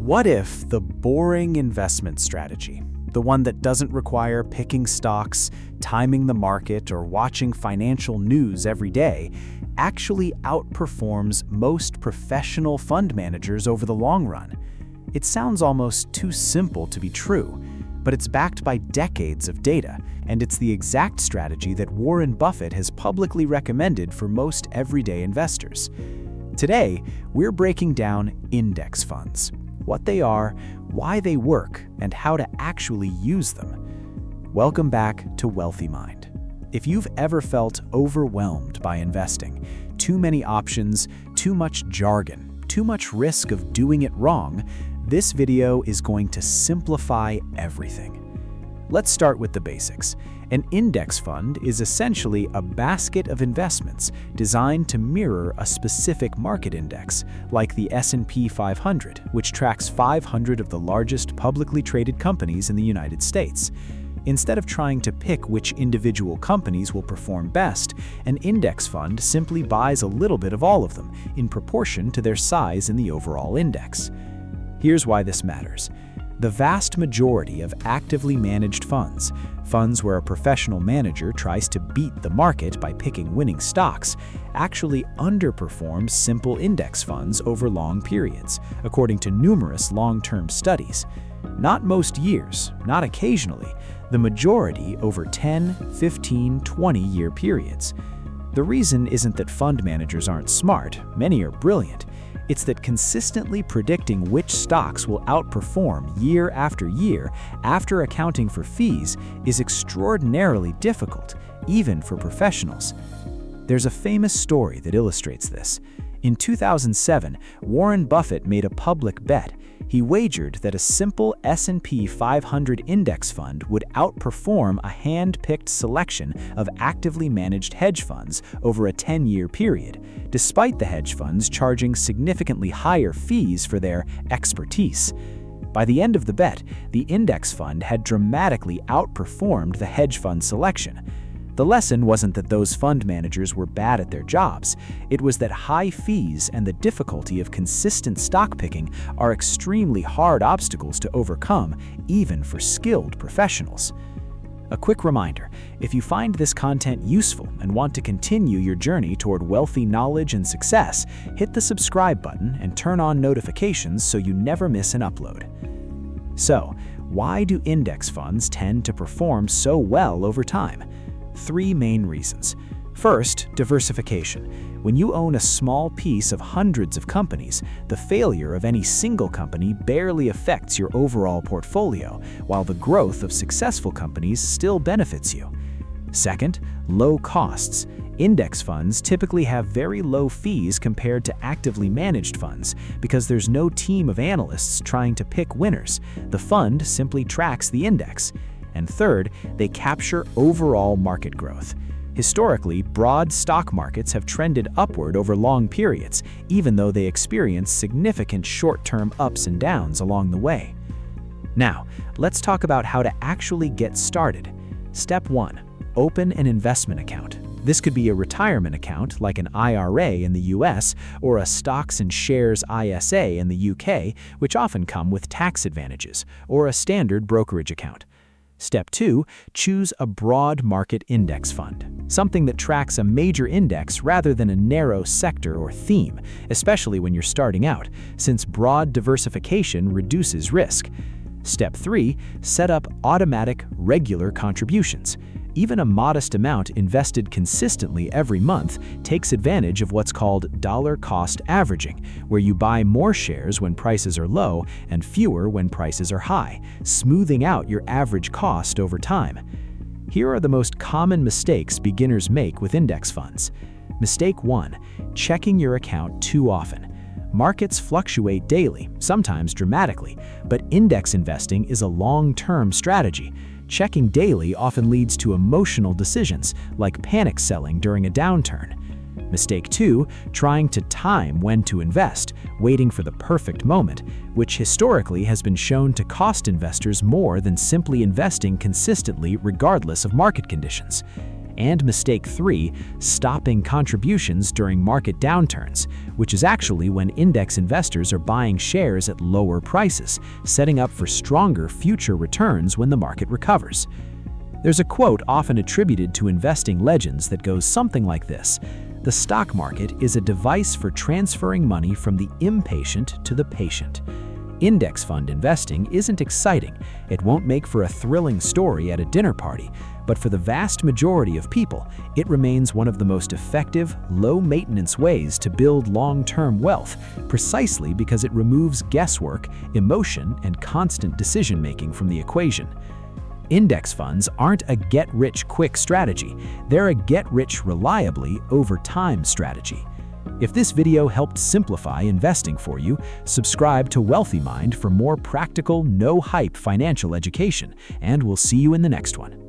What if the boring investment strategy, the one that doesn't require picking stocks, timing the market, or watching financial news every day, actually outperforms most professional fund managers over the long run? It sounds almost too simple to be true, but it's backed by decades of data, and it's the exact strategy that Warren Buffett has publicly recommended for most everyday investors. Today, we're breaking down index funds, what they are, why they work, and how to actually use them. Welcome back to Wealthy Mind. If you've ever felt overwhelmed by investing, too many options, too much jargon, too much risk of doing it wrong, this video is going to simplify everything. Let's start with the basics. An index fund is essentially a basket of investments designed to mirror a specific market index, like the S&P 500, which tracks 500 of the largest publicly traded companies in the United States. Instead of trying to pick which individual companies will perform best, an index fund simply buys a little bit of all of them, in proportion to their size in the overall index. Here's why this matters. The vast majority of actively managed funds where a professional manager tries to beat the market by picking winning stocks, actually underperform simple index funds over long periods, according to numerous long-term studies. Not most years, not occasionally, the majority over 10, 15, 20-year periods. The reason isn't that fund managers aren't smart, many are brilliant. It's that consistently predicting which stocks will outperform year after year after accounting for fees is extraordinarily difficult, even for professionals. There's a famous story that illustrates this. In 2007, Warren Buffett made a public bet. He wagered that a simple S&P 500 index fund would outperform a hand-picked selection of actively managed hedge funds over a 10-year period, despite the hedge funds charging significantly higher fees for their expertise. By the end of the bet, the index fund had dramatically outperformed the hedge fund selection. The lesson wasn't that those fund managers were bad at their jobs. It was that high fees and the difficulty of consistent stock picking are extremely hard obstacles to overcome, even for skilled professionals. A quick reminder, if you find this content useful and want to continue your journey toward wealthy knowledge and success, hit the subscribe button and turn on notifications so you never miss an upload. So, why do index funds tend to perform so well over time? Three main reasons. First, diversification. When you own a small piece of hundreds of companies, the failure of any single company barely affects your overall portfolio, while the growth of successful companies still benefits you. Second, low costs. Index funds typically have very low fees compared to actively managed funds because there's no team of analysts trying to pick winners. The fund simply tracks the index. And third, they capture overall market growth. Historically, broad stock markets have trended upward over long periods, even though they experience significant short-term ups and downs along the way. Now, let's talk about how to actually get started. Step 1. Open an investment account. This could be a retirement account like an IRA in the US or a stocks and shares ISA in the UK, which often come with tax advantages, or a standard brokerage account. Step 2. Choose a broad market index fund, something that tracks a major index rather than a narrow sector or theme, especially when you're starting out, since broad diversification reduces risk. Step 3. Set up automatic, regular contributions. Even a modest amount invested consistently every month takes advantage of what's called dollar-cost averaging, where you buy more shares when prices are low and fewer when prices are high, smoothing out your average cost over time. Here are the most common mistakes beginners make with index funds. Mistake 1. Checking your account too often. Markets fluctuate daily, sometimes dramatically, but index investing is a long-term strategy. Checking daily often leads to emotional decisions, like panic selling during a downturn. Mistake 2, trying to time when to invest, waiting for the perfect moment, which historically has been shown to cost investors more than simply investing consistently regardless of market conditions. And mistake 3, stopping contributions during market downturns, which is actually when index investors are buying shares at lower prices, setting up for stronger future returns when the market recovers. There's a quote often attributed to investing legends that goes something like this: "The stock market is a device for transferring money from the impatient to the patient." Index fund investing isn't exciting. It won't make for a thrilling story at a dinner party, but for the vast majority of people, it remains one of the most effective, low-maintenance ways to build long-term wealth, precisely because it removes guesswork, emotion, and constant decision-making from the equation. Index funds aren't a get-rich-quick strategy. They're a get-rich-reliably over time strategy. If this video helped simplify investing for you, subscribe to Wealthy Mind for more practical, no-hype financial education, and we'll see you in the next one.